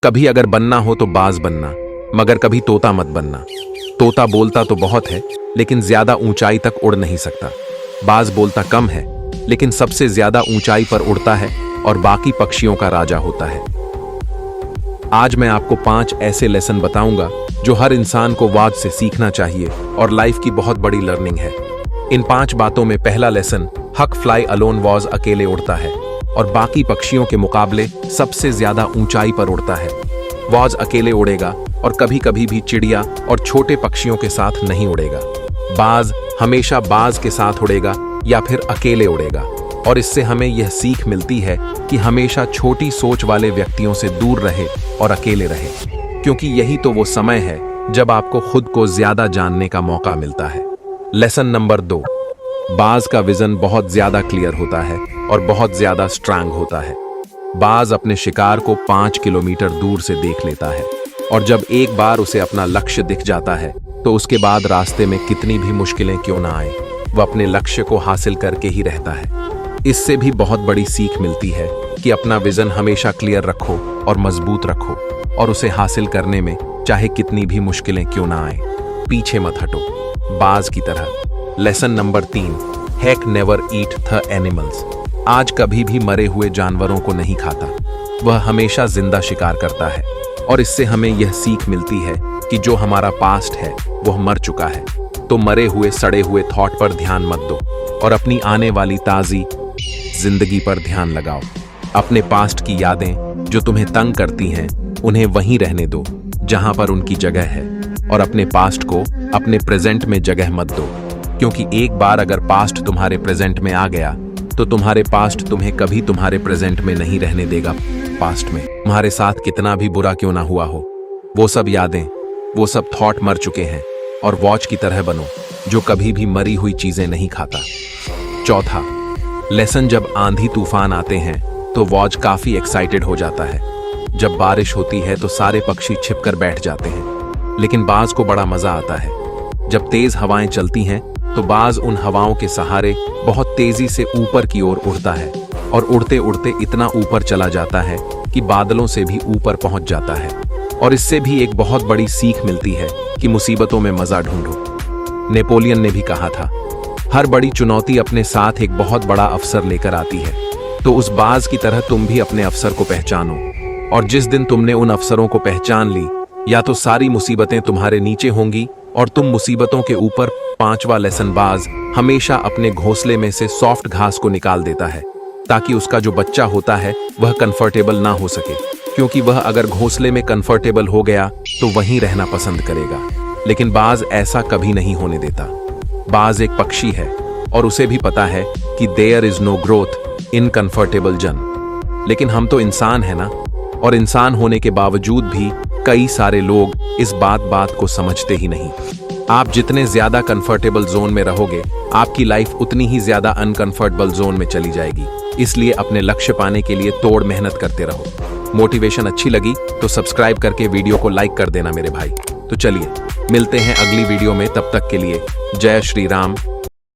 कभी अगर बनना हो तो बाज बनना, मगर कभी तोता मत बनना। तोता बोलता तो बहुत है, लेकिन ज्यादा ऊंचाई तक उड़ नहीं सकता। बाज बोलता कम है, लेकिन सबसे ज्यादा ऊंचाई पर उड़ता है और बाकी पक्षियों का राजा होता है। आज मैं आपको 5 ऐसे लेसन बताऊंगा जो हर इंसान को वाज से सीखना चाहिए और लाइफ की बहुत बड़ी लर्निंग है। इन 5 बातों में पहला लेसन, हक फ्लाई अलोन, वाज अकेले उड़ता है और बाकी पक्षियों के मुकाबले सबसे ज्यादा ऊंचाई पर उड़ता है। वाज अकेले उड़ेगा और कभी कभी भी चिड़िया और छोटे पक्षियों के साथ नहीं उड़ेगा। बाज हमेशा बाज के साथ उड़ेगा या फिर अकेले उड़ेगा, और इससे हमें यह सीख मिलती है कि हमेशा छोटी सोच वाले व्यक्तियों से दूर रहे और अकेले रहे, क्योंकि यही तो वो समय है जब आपको खुद को ज्यादा जानने का मौका मिलता है। लेसन नंबर 2, बाज का विजन बहुत ज्यादा क्लियर होता है और बहुत ज्यादा स्ट्रांग होता है। बाज अपने शिकार को 5 किलोमीटर दूर से देख लेता है, और जब एक बार उसे अपना लक्ष्य दिख जाता है तो उसके बाद रास्ते में कितनी भी मुश्किलें क्यों ना आए, वह अपने लक्ष्य को हासिल करके ही रहता है। इससे भी बहुत बड़ी सीख मिलती है कि अपना विजन हमेशा क्लियर रखो और मजबूत रखो, और उसे हासिल करने में चाहे कितनी भी मुश्किलें क्यों ना आए, पीछे मत हटो, बाज की तरह। Lesson number 3, hack never eat the animals. आज कभी भी मरे हुए जानवरों को नहीं खाता, वह हमेशा जिंदा शिकार करता है, और इससे हमें यह सीख मिलती है कि जो हमारा पास्ट है वह मर चुका है, तो मरे हुए सड़े हुए थॉट पर ध्यान मत दो और अपनी आने वाली ताजी जिंदगी पर ध्यान लगाओ। अपने पास्ट की यादें जो तुम्हें तंग करती हैं उन्हें वहीं रहने दो जहां पर उनकी जगह है, और अपने पास्ट को अपने प्रेजेंट में जगह मत दो, क्योंकि एक बार अगर पास्ट तुम्हारे प्रेजेंट में आ गया तो तुम्हारे पास्ट तुम्हें कभी तुम्हारे प्रेजेंट में नहीं रहने देगा। पास्ट में तुम्हारे साथ कितना भी बुरा क्यों ना हुआ हो, वो सब यादें, वो सब थॉट मर चुके हैं, और वॉच की तरह बनो जो कभी भी मरी हुई चीजें नहीं खाता। चौथा लेसन, जब आंधी तूफान आते हैं तो वॉच काफी एक्साइटेड हो जाता है। जब बारिश होती है तो सारे पक्षी छिपकर बैठ जाते हैं, लेकिन बाज को बड़ा मजा आता है। जब तेज हवाएं चलती हैं तो बाज उन हवाओं के सहारे बहुत तेजी से ऊपर की ओर उड़ता है, और उड़ते उड़ते इतना ऊपर चला जाता है कि बादलों से भी ऊपर पहुंच जाता है। और इससे भी एक बहुत बड़ी सीख मिलती है कि मुसीबतों में मजा ढूंढो। नेपोलियन ने भी कहा था, हर बड़ी चुनौती अपने साथ एक बहुत बड़ा अवसर लेकर आती है, तो उस बाज की तरह तुम भी अपने अवसर को पहचानो, और जिस दिन तुमने उन अवसरों को पहचान ली, या तो सारी मुसीबतें तुम्हारे नीचे होंगी और तुम मुसीबतों के ऊपर। 5वां लेसन, बाज हमेशा अपने घोंसले में से सॉफ्ट घास को निकाल देता है, ताकि उसका जो बच्चा होता है वह कंफर्टेबल ना हो सके, क्योंकि वह अगर घोंसले में कंफर्टेबल हो गया तो वहीं रहना पसंद करेगा। लेकिन बाज ऐसा कभी नहीं होने देता। बाज एक पक्षी है और उसे भी पता है कि there is no growth in comfortable zone. लेकिन हम तो इंसान है ना, और इंसान होने के बावजूद भी कई सारे लोग इस बात को समझते ही नहीं। आप जितने ज्यादा कंफर्टेबल जोन में रहोगे, आपकी लाइफ उतनी ही ज्यादा अनकंफर्टेबल जोन में चली जाएगी। इसलिए अपने लक्ष्य पाने के लिए तोड़ मेहनत करते रहो। मोटिवेशन अच्छी लगी तो सब्सक्राइब करके वीडियो को लाइक कर देना मेरे भाई। तो चलिए मिलते हैं अगली वीडियो में, तब तक के लिए जय श्री राम।